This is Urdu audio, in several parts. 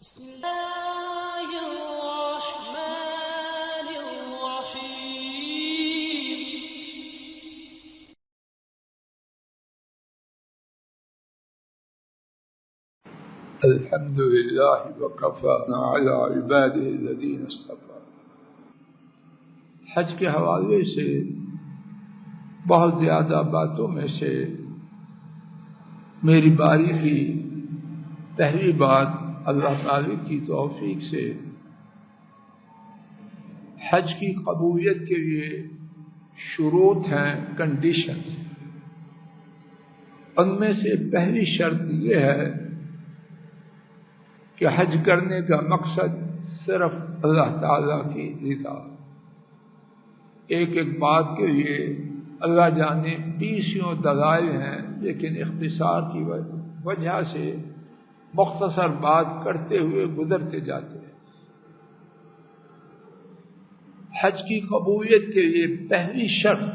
بسم الله الرحمن الرحيم. الحمد لله وكفى على عباده الذين اصطفى. حج کے حوالے سے بہت زیادہ باتوں میں سے میری باری کی پہلی بات اللہ تعالی کی توفیق سے حج کی قبولیت کے لیے شروط ہیں، کنڈیشنز۔ ان میں سے پہلی شرط یہ ہے کہ حج کرنے کا مقصد صرف اللہ تعالیٰ کی رضا۔ ایک ایک بات کے لیے اللہ جانے 20 دلائل ہیں، لیکن اختصار کی وجہ سے مختصر بات کرتے ہوئے گزرتے جاتے ہیں۔ حج کی قبولیت کے لیے پہلی شرط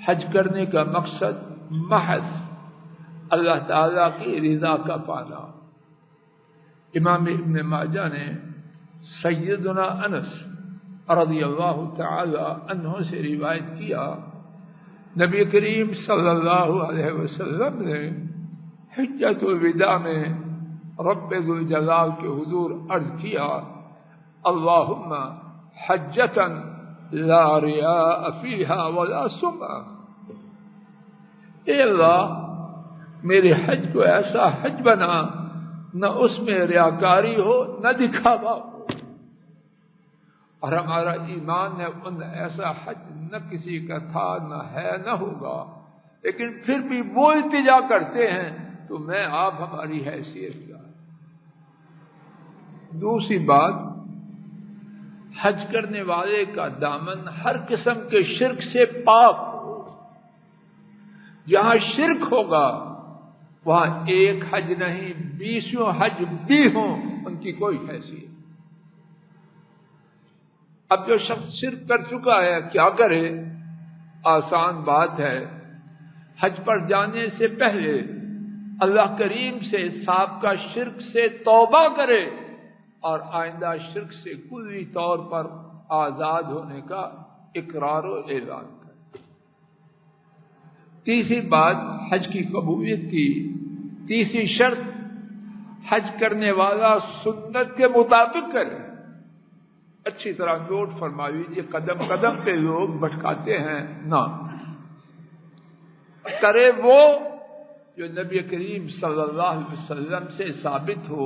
حج کرنے کا مقصد محض اللہ تعالیٰ کی رضا کا پانا۔ امام ابن ماجہ نے سیدنا انس رضی اللہ تعالی عنہ سے روایت کیا، نبی کریم صلی اللہ علیہ وسلم نے حجۃ الوداع میں رب ذوالجلال کے حضور عرض کیا، اللہم حجۃ لا ریاء فیہا ولا سمعہ، اے اللہ میرے حج کو ایسا حج بنا نہ اس میں ریاکاری ہو نہ دکھاوا ہو، اور ہمارا ایمان ہے ان ایسا حج نہ کسی کا تھا نہ ہے نہ ہوگا، لیکن پھر بھی وہ التجا کرتے ہیں تو میں آپ ہماری حیثیت کا۔ دوسری بات، حج کرنے والے کا دامن ہر قسم کے شرک سے پاک ہو۔ جہاں شرک ہوگا وہاں ایک حج نہیں 20 حج بھی ہوں، ان کی کوئی حیثیت۔ اب جو شخص شرک کر چکا ہے کیا کرے؟ آسان بات ہے، حج پر جانے سے پہلے اللہ کریم سے سابقہ شرک سے توبہ کرے اور آئندہ شرک سے کلی طور پر آزاد ہونے کا اقرار و اعلان کرے۔ تیسری بات، حج کی قبولیت کی تیسری شرط، حج کرنے والا سنت کے مطابق کرے۔ اچھی طرح نوٹ فرما لیجیے، قدم قدم پہ لوگ بھٹکاتے ہیں، نہ کرے وہ جو نبی کریم صلی اللہ علیہ وسلم سے ثابت ہو،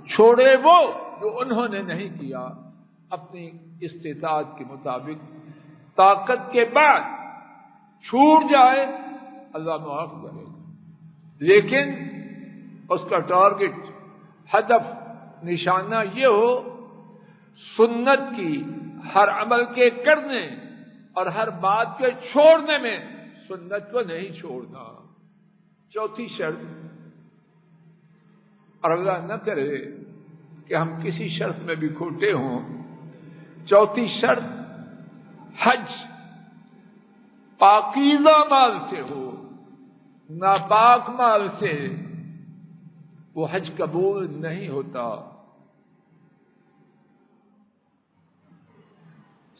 چھوڑے وہ جو انہوں نے نہیں کیا، اپنی استطاعت کے مطابق۔ طاقت کے بعد چھوٹ جائے اللہ معاف کرے گا، لیکن اس کا ٹارگٹ، ہدف، نشانہ یہ ہو سنت کی ہر عمل کے کرنے اور ہر بات کے چھوڑنے میں سنت کو نہیں چھوڑنا۔ چوتھی شرط، اور اللہ نہ کرے کہ ہم کسی شرط میں بھی کھوٹے ہوں، چوتھی شرط، حج پاکیزہ مال سے ہو، ناپاک مال سے وہ حج قبول نہیں ہوتا۔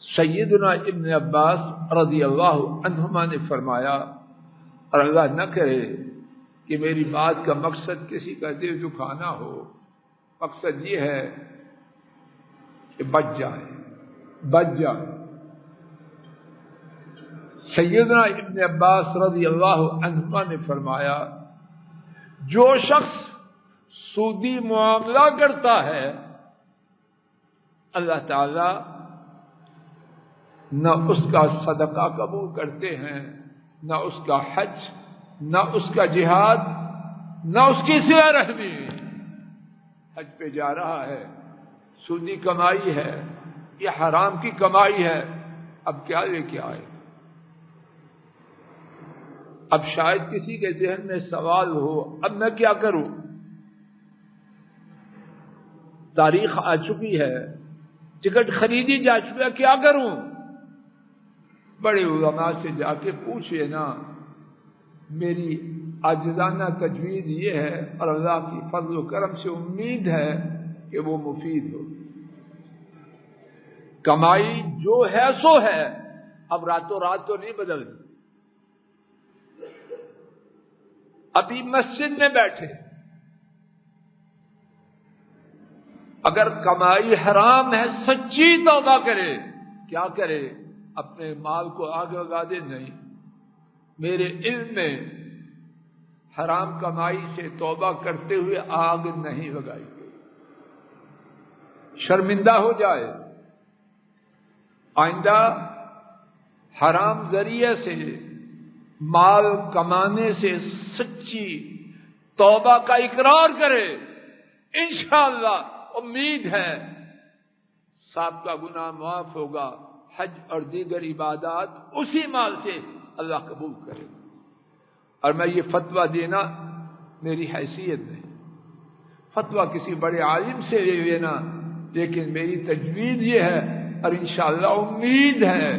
سیدنا ابن عباس رضی اللہ عنہما نے فرمایا، اور اللہ نہ کرے کہ میری بات کا مقصد کسی کا دل دکھانا ہو، مقصد یہ ہے کہ بچ جائے۔ سیدنا ابن عباس رضی اللہ عنہما نے فرمایا، جو شخص سودی معاملہ کرتا ہے اللہ تعالی نہ اس کا صدقہ قبول کرتے ہیں، نہ اس کا حج، نہ اس کا جہاد، نہ اس کی صلہ رحمی۔ حج پہ جا رہا ہے، سودی کمائی ہے، یہ حرام کی کمائی ہے، اب کیا لے کے آئے؟ اب شاید کسی کے ذہن میں سوال ہو، اب میں کیا کروں؟ تاریخ آ چکی ہے، ٹکٹ خریدی جا چکی ہے، کیا کروں؟ بڑے علماء سے جا کے پوچھئے نا، میری عاجزانہ تجوید یہ ہے، اور اللہ کی فضل و کرم سے امید ہے کہ وہ مفید ہو۔ کمائی جو ہے سو ہے، اب راتوں رات تو نہیں بدلتی۔ ابھی مسجد میں بیٹھے، اگر کمائی حرام ہے سچی توبہ کرے، کیا کرے؟ اپنے مال کو آگ لگا دے؟ نہیں، میرے علم میں حرام کمائی سے توبہ کرتے ہوئے آگ نہیں لگائی گئی، شرمندہ ہو جائے۔ آئندہ حرام ذریعے سے مال کمانے سے سچی توبہ کا اقرار کرے، انشاءاللہ امید ہے سابقہ گناہ معاف ہوگا، حج اور دیگر عبادات اسی مال سے اللہ قبول کرے گا۔ اور میں یہ فتویٰ دینا میری حیثیت نہیں، فتویٰ کسی بڑے عالم سے لے لینا، لیکن میری تجویز یہ ہے اور انشاءاللہ امید ہے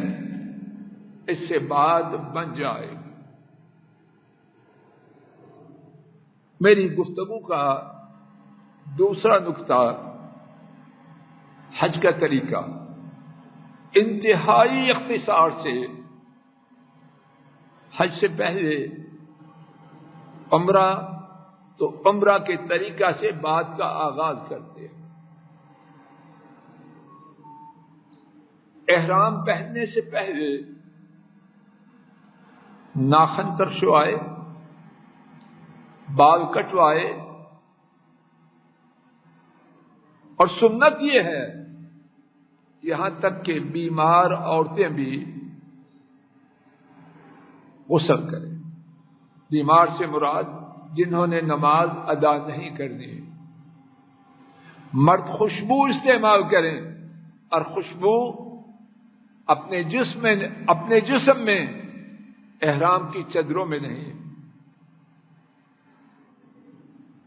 اس سے بعد بن جائے گی۔ میری گفتگو کا دوسرا نقطہ حج کا طریقہ، انتہائی اختصار سے حج سے پہلے عمرہ، تو عمرہ کے طریقہ سے بات کا آغاز کرتے ہیں۔ احرام پہننے سے پہلے ناخن ترشوائے، بال کٹوائے، اور سنت یہ ہے یہاں تک کہ بیمار عورتیں بھی غسل کریں۔ بیمار سے مراد جنہوں نے نماز ادا نہیں کرنی ہے۔ مرد خوشبو استعمال کریں، اور خوشبو اپنے جسم میں احرام کی چادروں میں نہیں۔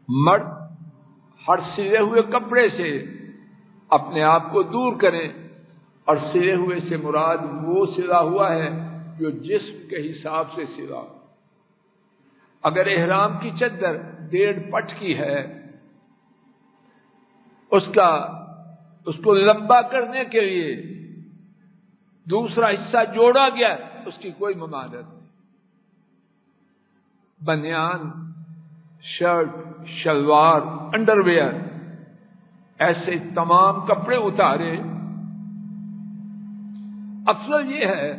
مرد ہر سلے ہوئے کپڑے سے اپنے آپ کو دور کریں، اور سلے ہوئے سے مراد وہ سلا ہوا ہے جو جسم کے حساب سے سلا۔ اگر احرام کی چادر 1.5 پٹ کی ہے، اس کو لمبا کرنے کے لیے دوسرا حصہ جوڑا گیا، اس کی کوئی ممانعت نہیں۔ بنیان، شرٹ، شلوار، انڈر ویئر، ایسے تمام کپڑے اتارے۔ افضل یہ ہے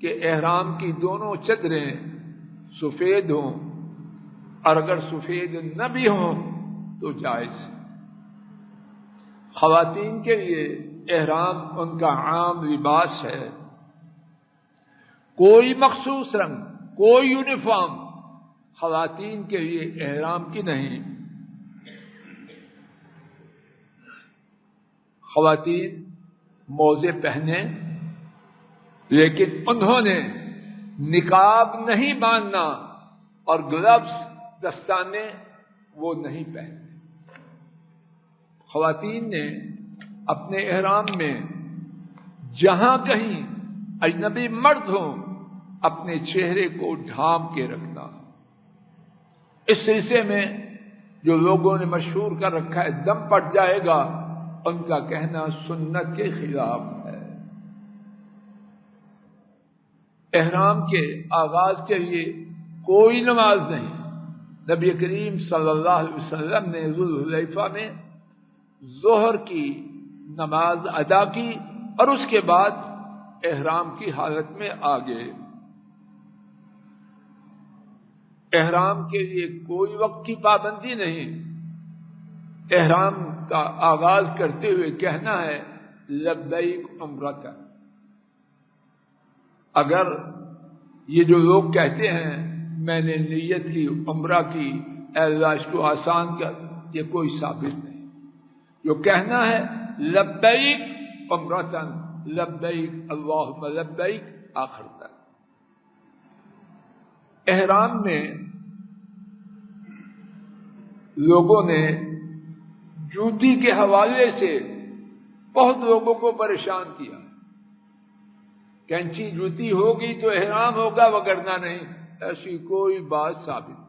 کہ احرام کی دونوں چادریں سفید ہوں، اور اگر سفید نہ بھی ہوں تو جائز۔ خواتین کے لیے احرام ان کا عام لباس ہے، کوئی مخصوص رنگ، کوئی یونیفارم خواتین کے لیے احرام کی نہیں۔ خواتین موزے پہنے، لیکن انہوں نے نقاب نہیں باندھنا، اور گلوز، دستانے وہ نہیں پہننے۔ خواتین نے اپنے احرام میں جہاں کہیں اجنبی مرد ہوں اپنے چہرے کو ڈھانپ کے رکھنا۔ اس سلسلے میں جو لوگوں نے مشہور کر رکھا ہے دم پڑ جائے گا، ان کا کہنا سنت کے خلاف ہے۔ احرام کے آغاز کے لیے کوئی نماز نہیں۔ نبی کریم صلی اللہ علیہ وسلم نے ذوالحلیفہ میں ظہر کی نماز ادا کی، اور اس کے بعد احرام کی حالت میں آگے۔ احرام کے لیے کوئی وقت کی پابندی نہیں۔ احرام کا آغاز کرتے ہوئے کہنا ہے لبیک عمرۃ۔ اگر یہ جو لوگ کہتے ہیں میں نے نیت کی عمرہ کی، اے اللہ اس کو آسان کر، یہ کوئی ثابت نہیں۔ جو کہنا ہے لبیک عمرۃ، لبیک اللہم لبیک آخر تک۔ احرام میں لوگوں نے جوتی کے حوالے سے بہت لوگوں کو پریشان کیا۔ کینچی جوتی ہوگی تو احرام ہوگا، وگرنہ نہیں۔ ایسی کوئی بات ثابت نہیں.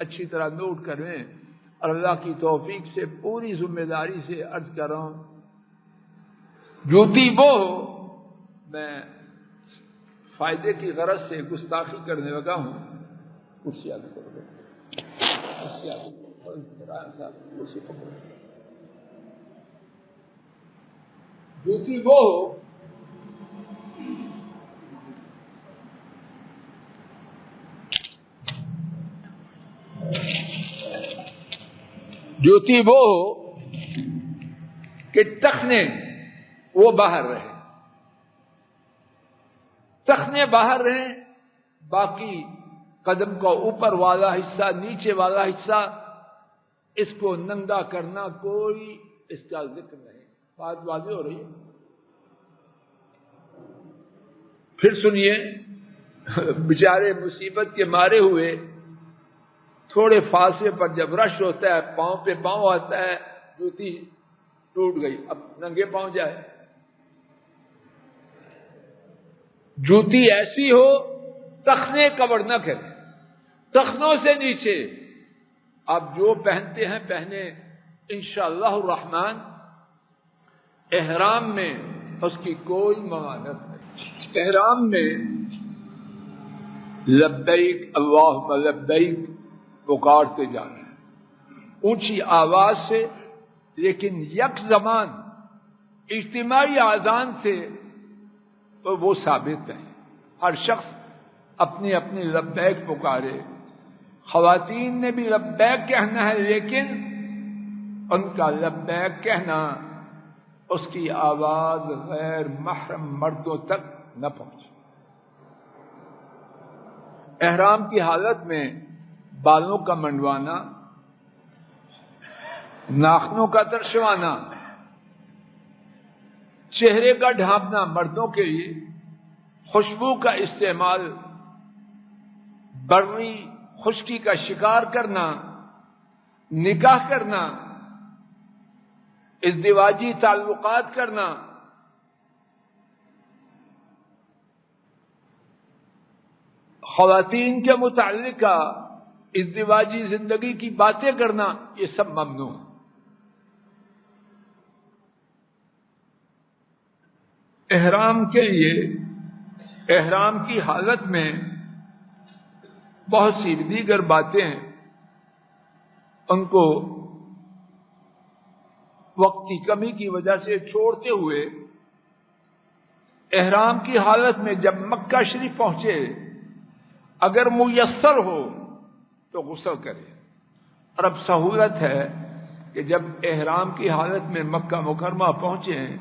اچھی طرح نوٹ کریں اور اللہ کی توفیق سے پوری ذمہ داری سے عرض کر رہا ہوں. جوتی وہ ہو، میں فائدے کی غرض سے گستاخی کرنے لگا ہوں. کرسی آگے کرو، کرسی آگے کرسی پکڑو. جوتی وہ ہو کہ ٹخنے وہ باہر رہے، ٹخنے باہر رہیں، باقی قدم کا اوپر والا حصہ نیچے والا حصہ اس کو ننگا کرنا کوئی اس کا ذکر نہیں. بات واضح ہو رہی ہے؟ پھر سنیے، بیچارے مصیبت کے مارے ہوئے تھوڑے فاصلے پر جب رش ہوتا ہے، پاؤں پہ پاؤں آتا ہے، جوتی ٹوٹ گئی، اب ننگے پاؤں جائے. جوتی ایسی ہو تخنے کور نہ کرے، تخنوں سے نیچے آپ جو پہنتے ہیں پہنے. انشاءاللہ الرحمن احرام میں اس کی کوئی ممانعت نہیں. احرام میں لبیک اللہم لبیک پکارتے جانا ہے اونچی آواز سے، لیکن یک زمان اجتماعی اذان سے تو وہ ثابت ہے. ہر شخص اپنی اپنی لبیک پکارے. خواتین نے بھی لبیک کہنا ہے، لیکن ان کا لبیک کہنا اس کی آواز غیر محرم مردوں تک نہ پہنچے. احرام کی حالت میں بالوں کا منڈوانا، ناخنوں کا ترشوانا، چہرے کا ڈھانپنا مردوں کے لیے، خوشبو کا استعمال، برنی خشکی کا شکار کرنا، نکاح کرنا، ازدواجی تعلقات کرنا، خواتین کے متعلقہ ازدواجی زندگی کی باتیں کرنا، یہ سب ممنوع. احرام کے لیے احرام کی حالت میں بہت سی دیگر باتیں ہیں، ان کو وقت کی کمی کی وجہ سے چھوڑتے ہوئے احرام کی حالت میں جب مکہ شریف پہنچے اگر میسر ہو تو غسل کرے. اور اب سہولت ہے کہ جب احرام کی حالت میں مکہ مکرمہ پہنچے ہیں،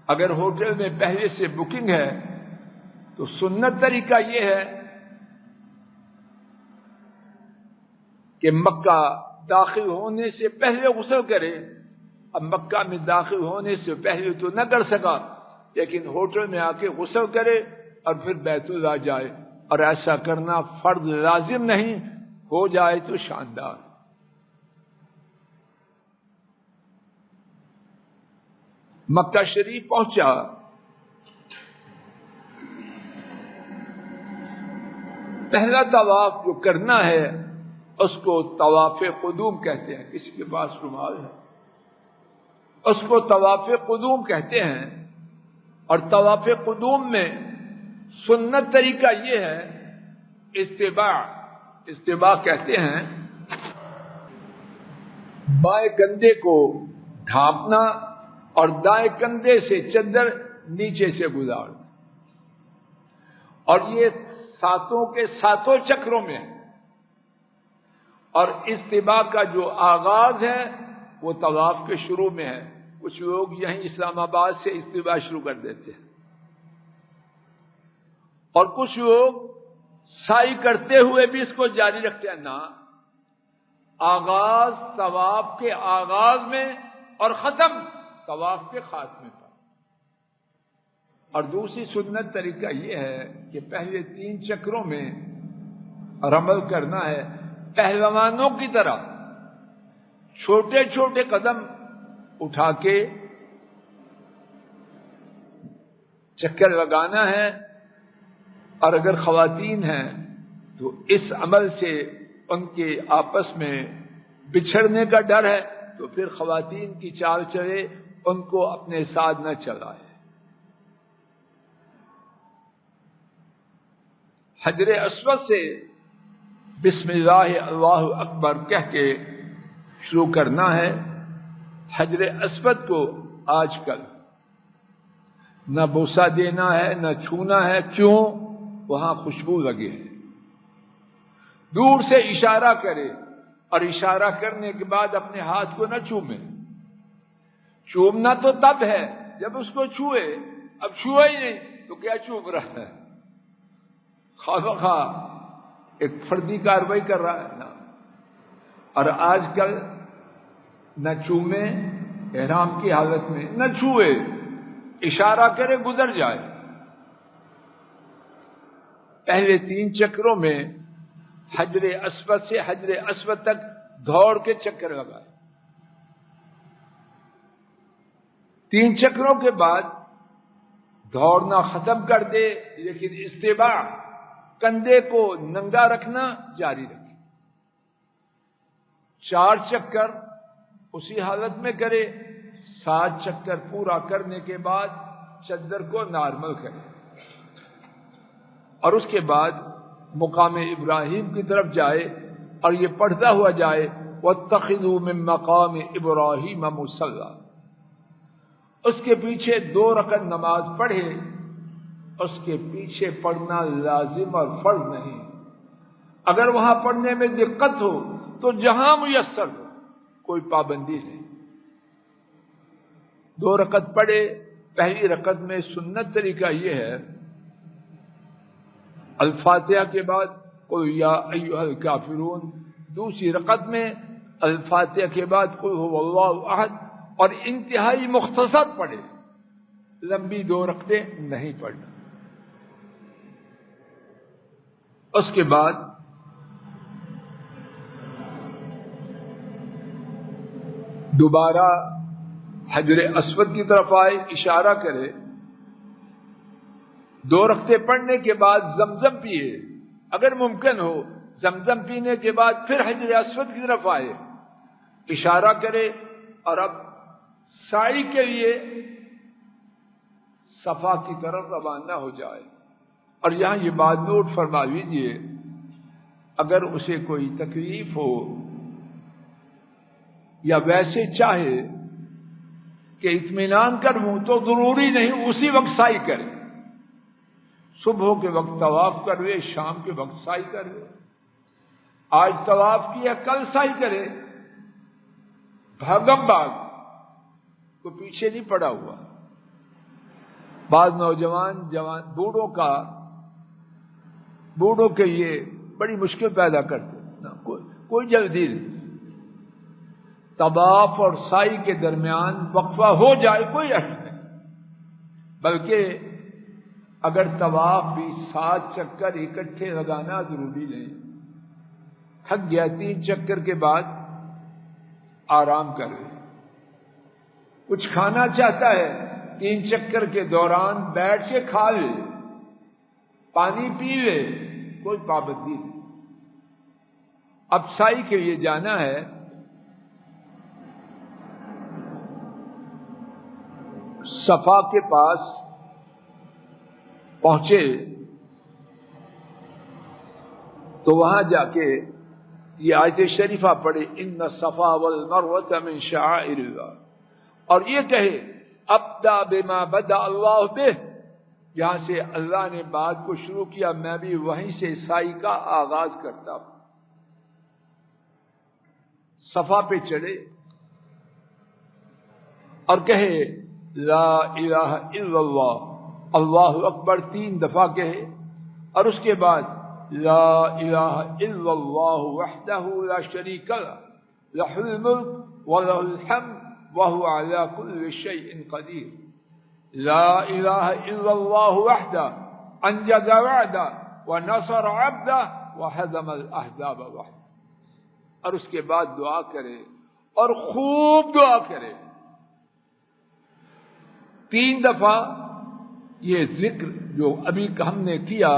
اگر ہوٹل میں پہلے سے بکنگ ہے تو سنت طریقہ یہ ہے کہ مکہ داخل ہونے سے پہلے غسل کرے. اب مکہ میں داخل ہونے سے پہلے تو نہ کر سکا، لیکن ہوٹل میں آ کے غسل کرے اور پھر بیت اللہ جائے. اور ایسا کرنا فرض لازم نہیں، ہو جائے تو شاندار. مکہ شریف پہنچا، پہلا طواف جو کرنا ہے اس کو طواف قدوم کہتے ہیں. کسی کے پاس رومال ہے؟ اس کو طواف قدوم کہتے ہیں. اور طواف قدوم میں سنت طریقہ یہ ہے، استباع کہتے ہیں، بائیں کندھے کو ڈھانپنا اور دائیں کندھے سے چادر نیچے سے گزارنا. اور یہ ساتوں کے ساتوں چکروں میں ہے. اور استباع کا جو آغاز ہے وہ طواف کے شروع میں ہے. کچھ لوگ یہیں اسلام آباد سے استباع شروع کر دیتے ہیں، اور کچھ لوگ سعی کرتے ہوئے بھی اس کو جاری رکھتے ہیں. نا، آغاز طواف کے آغاز میں اور ختم طواف کے خاتمے پر. اور دوسری سنت طریقہ یہ ہے کہ پہلے 3 چکروں میں رمل کرنا ہے. پہلوانوں کی طرح چھوٹے چھوٹے قدم اٹھا کے چکر لگانا ہے. اور اگر خواتین ہیں تو اس عمل سے ان کے آپس میں بچھڑنے کا ڈر ہے، تو پھر خواتین کی چال چلے، ان کو اپنے ساتھ نہ چلائے۔ حجر اسود سے بسم اللہ اللہ اکبر کہہ کے شروع کرنا ہے۔ حجر اسود کو آج کل نہ بوسہ دینا ہے نہ چھونا ہے، کیوں؟ وہاں خوشبو لگے ہے۔ دور سے اشارہ کرے اور اشارہ کرنے کے بعد اپنے ہاتھ کو نہ چومے۔ چومنا تو تب ہے جب اس کو چھوئے، اب چھوا ہی نہیں تو کیا چوم رہا ہے؟ خواہ ایک فردی کاروائی کر رہا ہے نا۔ اور آج کل نہ چومے احرام کی حالت میں، نہ چھوئے، اشارہ کرے گزر جائے۔ پہلے 3 چکروں میں حجر اسود سے حجر اسود تک دوڑ کے چکر لگائے۔ 3 چکروں کے بعد دوڑنا ختم کر دے، لیکن استباع کندھے کو ننگا رکھنا جاری رکھے۔ 4 چکر اسی حالت میں کرے، 7 چکر پورا کرنے کے بعد چادر کو نارمل کرے، اور اس کے بعد مقام ابراہیم کی طرف جائے اور یہ پڑھتا ہوا جائے وَاتَّخِذُوا مِن مَّقَامِ إِبْرَاهِيمَ مُصَلًّى۔ اس کے پیچھے 2 رکعت نماز پڑھے، اس کے پیچھے پڑھنا لازم اور فرض نہیں۔ اگر وہاں پڑھنے میں دقت ہو تو جہاں میسر ہو، کوئی پابندی نہیں۔ 2 رکعت پڑھے، پہلی رکعت میں سنت طریقہ یہ ہے، الفاتحہ کے بعد قل یا ایھا الکافرون، دوسری رکعت میں الفاتحہ کے بعد قل ھو اللہ احد، اور انتہائی مختصر پڑھے، لمبی 2 رکعتیں نہیں پڑھنا۔ اس کے بعد دوبارہ حجر اسود کی طرف آئے، اشارہ کرے، 2 رکعتیں پڑھنے کے بعد زمزم پیے، اگر ممکن ہو زمزم پینے کے بعد پھر حجر اسود کی طرف آئے، اشارہ کرے، اور اب سعی کے لیے صفا کی طرف روانہ ہو جائے۔ اور یہاں یہ بات نوٹ فرما لیجیے، اگر اسے کوئی تکلیف ہو یا ویسے چاہے کہ اطمینان کروں، تو ضروری نہیں اسی وقت سعی کرے۔ صبح کے وقت طواف کرے، شام کے وقت سعی کرے، آج طواف کیا کل سعی کرے، بھاگم بھاگ کو پیچھے نہیں پڑا ہوا۔ بعض نوجوان بوڑھوں کے یہ بڑی مشکل پیدا کرتے، کوئی جلدی نہیں، طواف اور سعی کے درمیان وقفہ ہو جائے کوئی حرج نہیں، بلکہ اگر طواف بھی 7 چکر اکٹھے لگانا ضروری نہیں، تھک گیا 3 چکر کے بعد آرام کرے، کچھ کھانا چاہتا ہے 3 چکر کے دوران بیٹھ کے کھا لے، پانی پی لے، کوئی پابندی نہیں۔ اب سعی کے لیے جانا ہے، صفا کے پاس پہنچے تو وہاں جا کے یہ آیت شریفہ پڑھے، ان الصفا والمروۃ من شعائر اللہ، اور یہ کہے ابدا بما بدا اللہ بہ، جہاں سے اللہ نے بات کو شروع کیا میں بھی وہیں سے سعی کا آغاز کرتا ہوں۔ صفا پہ چڑھے اور کہے لا الہ الا اللہ، اللہ اکبر 3 دفعہ کہے، اور اس کے بعد لا الہ الا اللہ وحدہ لا شریک لہ لہ الملک ولہ الحمد وهو على كل شيء قدير، لا الہ الا اللہ وحدہ انجز وعدہ ونصر عبدہ وهزم الاحزاب وحدہ، اور اس کے بعد دعا کرے اور خوب دعا کرے 3 دفعہ یہ ذکر جو ابھی ہم نے کیا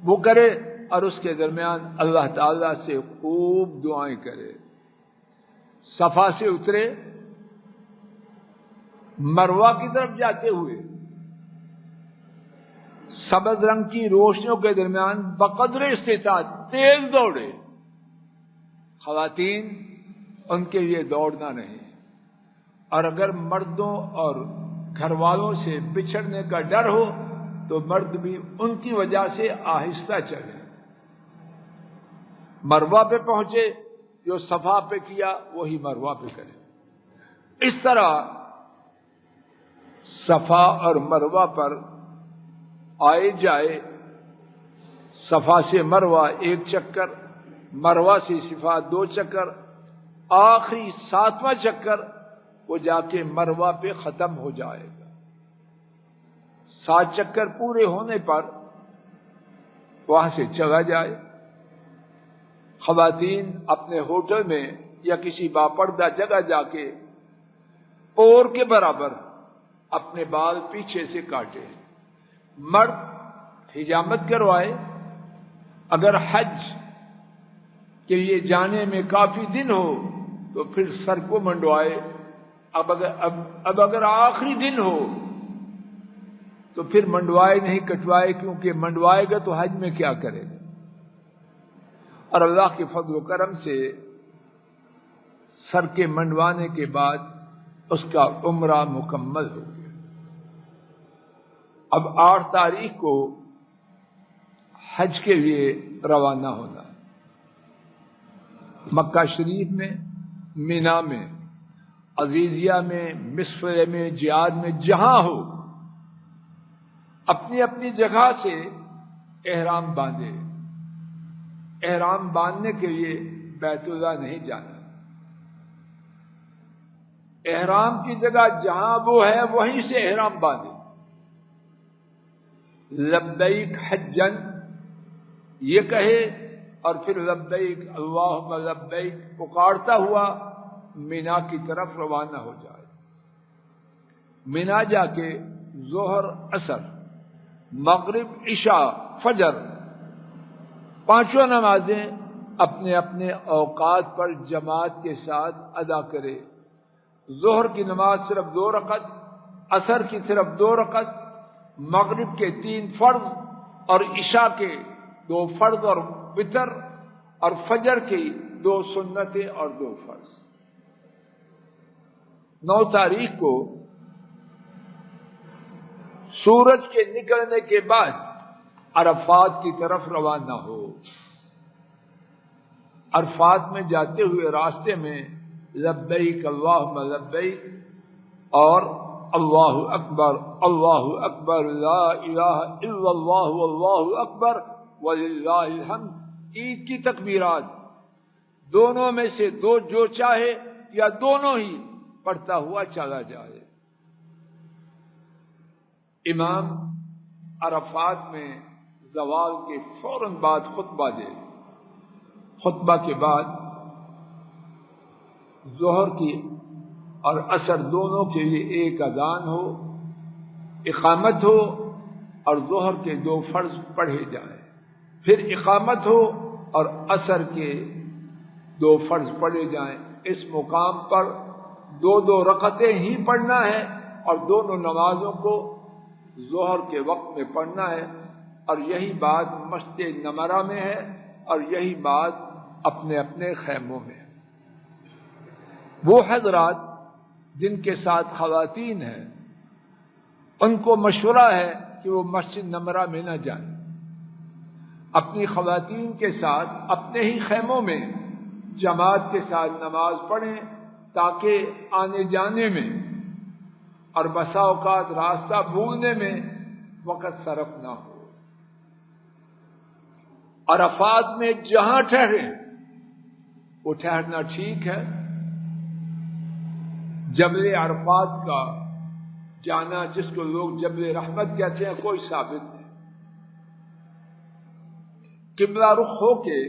وہ کرے، اور اس کے درمیان اللہ تعالی سے خوب دعائیں کرے. صفا سے اترے، مروہ کی طرف جاتے ہوئے سبز رنگ کی روشنیوں کے درمیان بقدر استطاعت تیز دوڑے. خواتین ان کے لیے دوڑنا نہیں، اور اگر مردوں اور گھر والوں سے بچھڑنے کا ڈر ہو تو مرد بھی ان کی وجہ سے آہستہ چلے. مروہ پہ پہنچے، جو صفا پہ کیا وہی مروہ پہ کرے. اس طرح صفا اور مروہ پر آئے جائے. صفا سے مروہ 1 چکر، مروہ سے صفا 2 چکر، آخری 7واں چکر وہ جا کے مروہ پہ ختم ہو جائے گا. 7 چکر پورے ہونے پر وہاں سے چلا جائے. خواتین اپنے ہوٹل میں یا کسی باپردہ جگہ جا کے پور کے برابر اپنے بال پیچھے سے کاٹے. مرد حجامت کروائے. اگر حج کے لیے جانے میں کافی دن ہو تو پھر سر کو منڈوائے. اب اگر آخری دن ہو تو پھر منڈوائے نہیں، کٹوائے، کیونکہ منڈوائے گا تو حج میں کیا کرے گا. اور اللہ کے فضل و کرم سے سر کے منڈوانے کے بعد اس کا عمرہ مکمل ہو گیا. اب 8 تاریخ کو حج کے لیے روانہ ہونا. مکہ شریف میں، مینا میں، عزیزیہ میں، مصر میں، جیاد میں، جہاں ہو اپنی اپنی جگہ سے احرام باندھے. احرام باندھنے کے لیے بیت اللہ نہیں جانا. احرام کی جگہ جہاں وہ ہے وہیں سے احرام باندھے. لبیک حجن یہ کہے اور پھر لبیک اللہم لبیک پکارتا ہوا مینا کی طرف روانہ ہو جائے. مینا جا کے ظہر، عصر، مغرب، عشاء، فجر 5 نمازیں اپنے اپنے اوقات پر جماعت کے ساتھ ادا کرے. ظہر کی نماز صرف 2 رکعت، عصر کی صرف 2 رکعت، مغرب کے 3 فرض اور عشاء کے 2 فرض اور وتر، اور فجر کی 2 سنتیں اور 2 فرض. 9 تاریخ کو سورج کے نکلنے کے بعد عرفات کی طرف روانہ ہو. عرفات میں جاتے ہوئے راستے میں لبیک اللہم لبیک اور اللہ اکبر لا الہ الا اللہ واللہ اکبر وللہ الحمد، عید کی تکبیرات دونوں میں سے 2 جو چاہے یا دونوں ہی پڑھتا ہوا چلا جائے. امام عرفات میں زوال کے فوراً بعد خطبہ دے. خطبہ کے بعد ظہر کی اور عصر دونوں کے لیے ایک اذان ہو، اقامت ہو اور ظہر کے 2 فرض پڑھے جائیں. پھر اقامت ہو اور عصر کے 2 فرض پڑھے جائیں. اس مقام پر 2 رکعتیں ہی پڑھنا ہے اور دونوں نمازوں کو ظہر کے وقت میں پڑھنا ہے. اور یہی بات مسجد نمرہ میں ہے اور یہی بات اپنے اپنے خیموں میں ہے. وہ حضرات جن کے ساتھ خواتین ہیں ان کو مشورہ ہے کہ وہ مسجد نمرہ میں نہ جائیں. اپنی خواتین کے ساتھ اپنے ہی خیموں میں جماعت کے ساتھ نماز پڑھیں تاکہ آنے جانے میں اور بسا اوقات راستہ بھولنے میں وقت صرف نہ ہو. عرفات میں جہاں ٹھہرے وہ ٹھہرنا ٹھیک ہے. جبل عرفات کا جانا، جس کو لوگ جبل رحمت کہتے ہیں، کوئی ثابت نہیں. قبلہ رخ ہو کے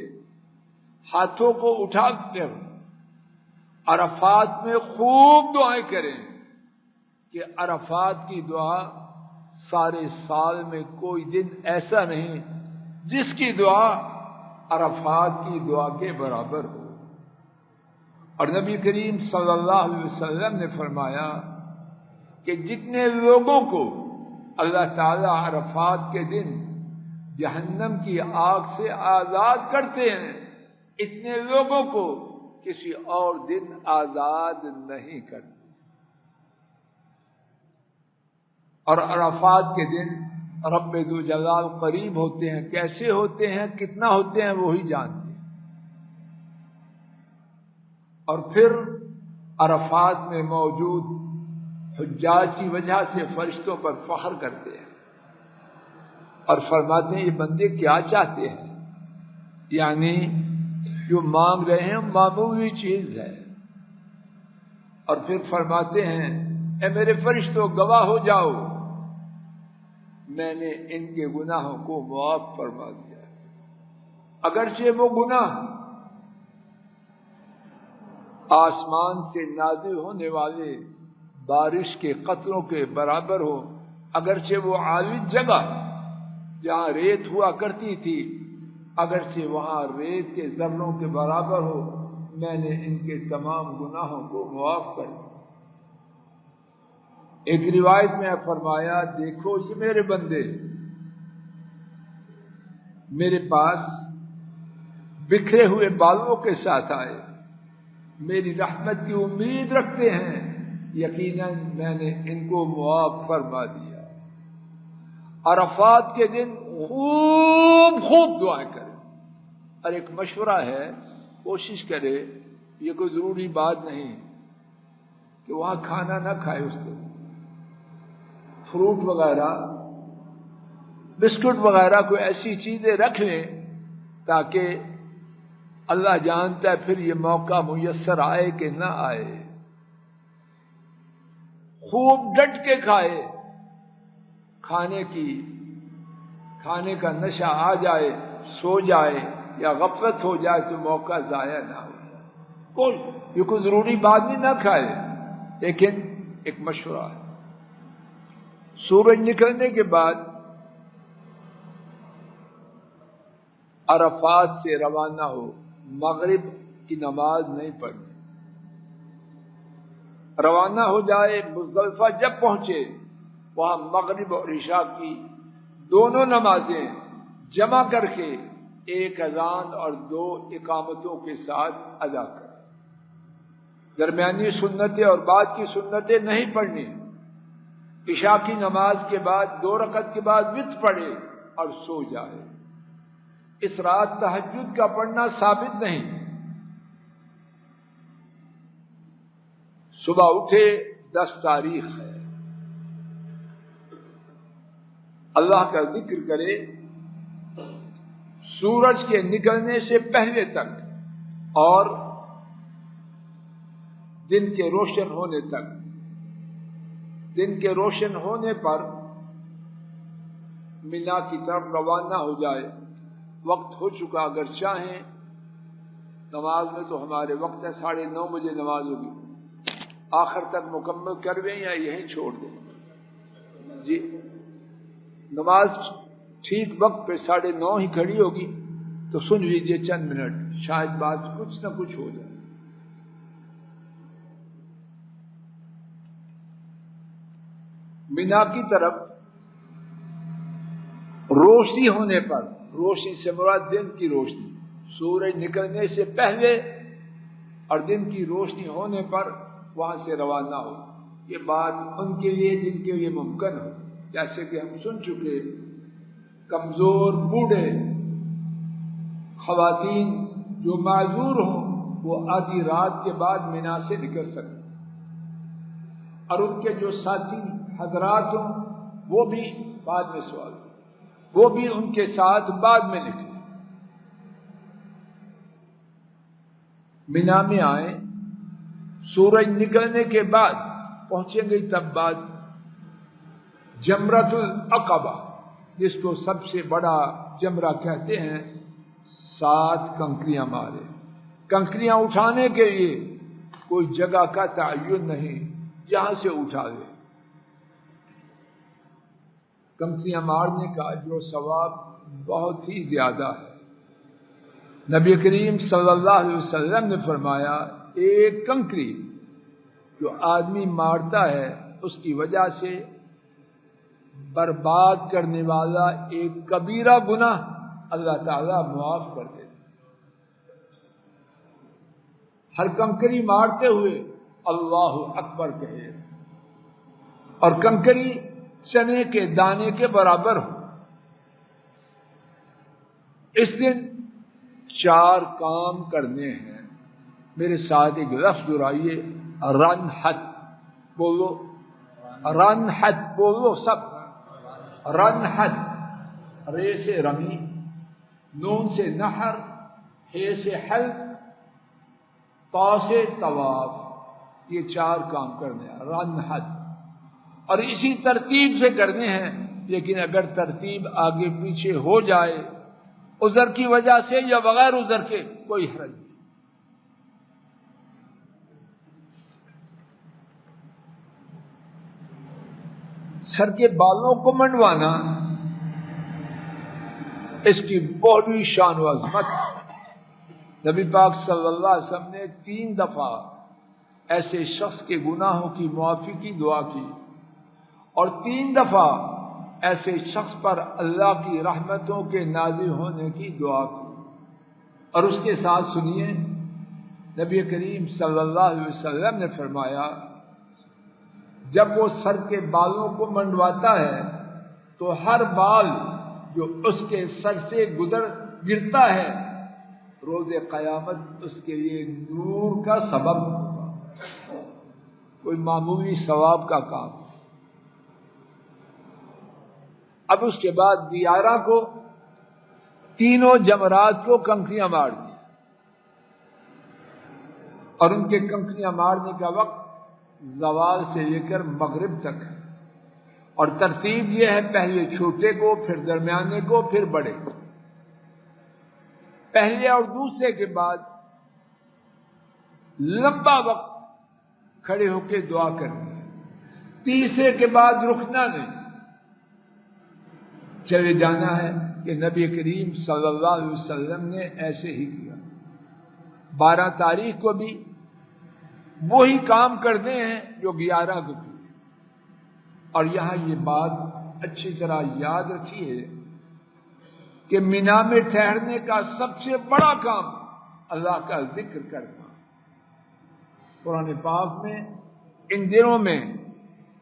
ہاتھوں کو اٹھا کر عرفات میں خوب دعائیں کریں کہ عرفات کی دعا سارے سال میں کوئی دن ایسا نہیں جس کی دعا عرفات کی دعا کے برابر ہو۔ اور نبی کریم صلی اللہ علیہ وسلم نے فرمایا کہ جتنے لوگوں کو اللہ تعالی عرفات کے دن جہنم کی آگ سے آزاد کرتے ہیں، اتنے لوگوں کو کسی اور دن آزاد نہیں کرتے۔ اور عرفات کے دن رب ذو جلال قریب ہوتے ہیں، کیسے ہوتے ہیں، کتنا ہوتے ہیں، وہی جانتے ہیں۔ اور پھر عرفات میں موجود حجاج کی وجہ سے فرشتوں پر فخر کرتے ہیں اور فرماتے ہیں یہ بندے کیا چاہتے ہیں، یعنی جو مانگ رہے ہیں معمولی چیز ہے۔ اور پھر فرماتے ہیں اے میرے فرشتوں گواہ ہو جاؤ، میں نے ان کے گناہوں کو معاف فرما دیا، اگرچہ وہ گناہ آسمان سے نازل ہونے والے بارش کے قطروں کے برابر ہو، اگرچہ وہ عالی جگہ جہاں ریت ہوا کرتی تھی، اگرچہ وہاں ریت کے ذروں کے برابر ہو، میں نے ان کے تمام گناہوں کو معاف کر دیا۔ ایک روایت میں فرمایا دیکھو یہ میرے بندے میرے پاس بکھرے ہوئے بالوں کے ساتھ آئے، میری رحمت کی امید رکھتے ہیں، یقیناً میں نے ان کو معاف فرما دیا۔ عرفات کے دن خوب خوب دعائیں کریں۔ اور ایک مشورہ ہے، کوشش کرے، یہ کوئی ضروری بات نہیں کہ وہاں کھانا نہ کھائے، اس دن فروٹ وغیرہ بسکٹ وغیرہ کوئی ایسی چیزیں رکھ لیں تاکہ اللہ جانتا ہے پھر یہ موقع میسر آئے کہ نہ آئے۔ خوب ڈٹ کے کھائے، کھانے کا نشہ آ جائے، سو جائے یا غفلت ہو جائے تو موقع ضائع نہ ہو۔ یہ کوئی ضروری بات نہیں، نہ کھائے، لیکن ایک مشورہ ہے۔ سورج نکلنے کے بعد عرفات سے روانہ ہو، مغرب کی نماز نہیں پڑھنی، روانہ ہو جائے، مزدلفہ جب پہنچے وہاں مغرب اور عشاء کی دونوں نمازیں جمع کر کے ایک اذان اور 2 اقامتوں کے ساتھ ادا کریں۔ درمیانی سنتیں اور بعد کی سنتیں نہیں پڑھنی۔ عشاء کی نماز کے بعد 2 رکعت کے بعد وتر پڑھے اور سو جائے۔ اس رات تہجد کا پڑھنا ثابت نہیں۔ صبح اٹھے 10 تاریخ ہے، اللہ کا ذکر کرے، سورج کے نکلنے سے پہلے تک اور دن کے روشن ہونے تک۔ دن کے روشن ہونے پر مینا کی طرف روانہ ہو جائے۔ وقت ہو چکا، اگر چاہیں نماز میں تو ہمارے وقت ہے، 9:30 بجے نماز ہوگی، آخر تک مکمل کر دیں یا یہیں چھوڑ دیں؟ جی، نماز ٹھیک وقت پہ 9:30 ہی کھڑی ہوگی تو سن لیجئے چند منٹ، شاید بات کچھ نہ کچھ ہو جائے۔ مینا کی طرف روشنی ہونے پر، روشنی سے مراد دن کی روشنی، سورج نکلنے سے پہلے اور دن کی روشنی ہونے پر وہاں سے روانہ ہو۔ یہ بات ان کے لیے جن کے لیے ممکن ہو، جیسے کہ ہم سن چکے، کمزور، بوڑھے، خواتین جو معذور ہوں وہ آدھی رات کے بعد مینا سے نکل سکتے، اور ان کے جو ساتھی حضرات ہوں وہ بھی بعد میں سوال، وہ بھی ان کے ساتھ بعد میں نکلے۔ مینا میں آئیں، سورج نکلنے کے بعد پہنچیں گے تب بعد جمرۃ العقبہ، جس کو سب سے بڑا جمرہ کہتے ہیں، 7 کنکریاں مارے۔ کنکریاں اٹھانے کے لیے کوئی جگہ کا تعین نہیں، جہاں سے اٹھا لے۔ کنکریاں مارنے کا اجر و ثواب بہت ہی زیادہ ہے۔ نبی کریم صلی اللہ علیہ وسلم نے فرمایا ایک کنکری جو آدمی مارتا ہے اس کی وجہ سے برباد کرنے والا ایک کبیرہ گناہ اللہ تعالیٰ معاف کر دیتا۔ ہر کنکری مارتے ہوئے اللہ اکبر کہے اور کنکری چنے کے دانے کے برابر ہو۔ اس دن 4 کام کرنے ہیں، میرے ساتھ ایک لفظ دہرائیے، رنحت بولو، رنحت بولو سب، رنحت، رے سے رمی، نون سے نحر، ہے سے حلق، تا سے طواف، یہ 4 کام کرنے ہیں رنحت، اور اسی ترتیب سے کرنے ہیں، لیکن اگر ترتیب آگے پیچھے ہو جائے عذر کی وجہ سے یا بغیر عذر کے کوئی حرج نہیں۔ سر کے بالوں کو منڈوانا اس کی بہت ہی شان و عظمت۔ نبی پاک صلی اللہ علیہ وسلم نے 3 دفعہ ایسے شخص کے گناہوں کی معافی کی دعا کی اور 3 دفعہ ایسے شخص پر اللہ کی رحمتوں کے نازل ہونے کی دعا کی۔ اور اس کے ساتھ سنیے، نبی کریم صلی اللہ علیہ وسلم نے فرمایا جب وہ سر کے بالوں کو منڈواتا ہے تو ہر بال جو اس کے سر سے گرتا ہے روز قیامت اس کے لیے نور کا سبب ہوگا، کوئی معمولی ثواب کا کام۔ اب اس کے بعد 11 کو تینوں جمرات کو کنکریاں مار دی اور ان کے کنکریاں مارنے کا وقت زوال سے لے کر مغرب تک ہے، اور ترتیب یہ ہے پہلے چھوٹے کو، پھر درمیانے کو، پھر بڑے کو۔ پہلے اور دوسرے کے بعد لمبا وقت کھڑے ہو کے دعا کرنی ہے، تیسرے کے بعد رکنا نہیں، چلے جانا ہے کہ نبی کریم صلی اللہ علیہ وسلم نے ایسے ہی کیا۔ 12 تاریخ کو بھی وہی کام کرنے ہیں جو 11 کو کیے۔ اور یہاں یہ بات اچھی طرح یاد رکھیے کہ مینا میں ٹھہرنے کا سب سے بڑا کام اللہ کا ذکر کرنا۔ قرآن پاک میں ان دنوں میں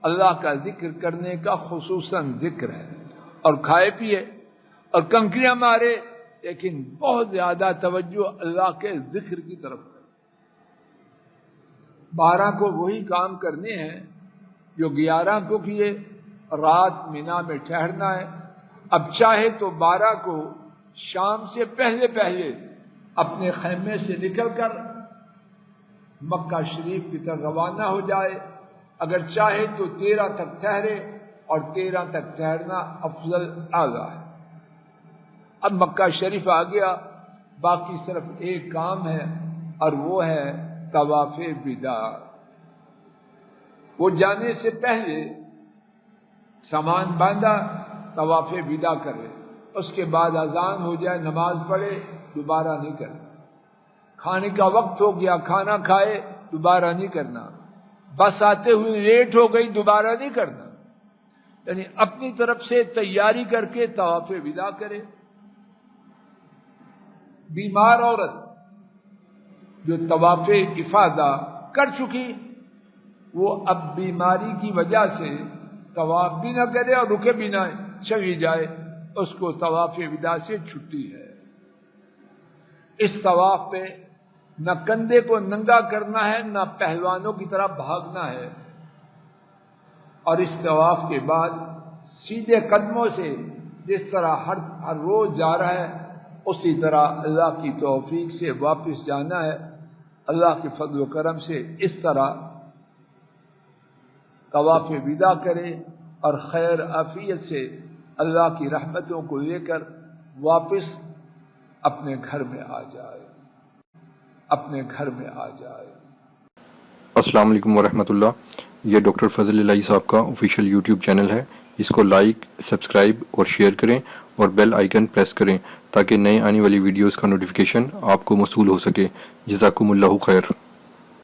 اللہ کا ذکر کرنے کا خصوصاً ذکر ہے، اور کھائے پیے اور کنکریاں مارے، لیکن بہت زیادہ توجہ اللہ کے ذکر کی طرف ہے۔ 12 کو وہی کام کرنے ہیں جو 11 کو کیے، رات مینا میں ٹھہرنا ہے۔ اب چاہے تو 12 کو شام سے پہلے پہلے اپنے خیمے سے نکل کر مکہ شریف کی طرف روانہ ہو جائے، اگر چاہے تو 13 تک ٹھہرے، اور 13 تک ٹھہرنا افضل اعلیٰ ہے۔ اب مکہ شریف آ گیا، باقی صرف ایک کام ہے اور وہ ہے طواف وداع۔ وہ جانے سے پہلے سامان باندھا، طواف وداع کرے، اس کے بعد اذان ہو جائے، نماز پڑھے، دوبارہ نہیں کرنا۔ کھانے کا وقت ہو گیا، کھانا کھائے، دوبارہ نہیں کرنا۔ بس آتے ہوئے لیٹ ہو گئی، دوبارہ نہیں کرنا۔ یعنی اپنی طرف سے تیاری کر کے طواف وداع کرے۔ بیمار عورت جو طواف افاضہ کر چکی، وہ اب بیماری کی وجہ سے طواف بھی نہ کرے اور رکے بھی نہ چلی جائے، اس کو طواف وداع سے چھٹی ہے۔ اس طواف پہ نہ کندھے کو ننگا کرنا ہے، نہ پہلوانوں کی طرح بھاگنا ہے، اور اس طواف کے بعد سیدھے قدموں سے جس طرح ہر روز جا رہا ہے اسی طرح اللہ کی توفیق سے واپس جانا ہے۔ اللہ کے فضل و کرم سے اس طرح طواف وداع کرے اور خیر عافیت سے اللہ کی رحمتوں کو لے کر واپس اپنے گھر میں آ جائے، اپنے گھر میں آ جائے۔ السلام علیکم ورحمۃ اللہ۔ یہ ڈاکٹر فضل الہی صاحب کا آفیشیل یوٹیوب چینل ہے، اس کو لائک، سبسکرائب اور شیئر کریں اور بیل آئیکن پریس کریں تاکہ نئے آنے والی ویڈیوز کا نوٹیفیکیشن آپ کو موصول ہو سکے۔ جزاکم اللہ خیر۔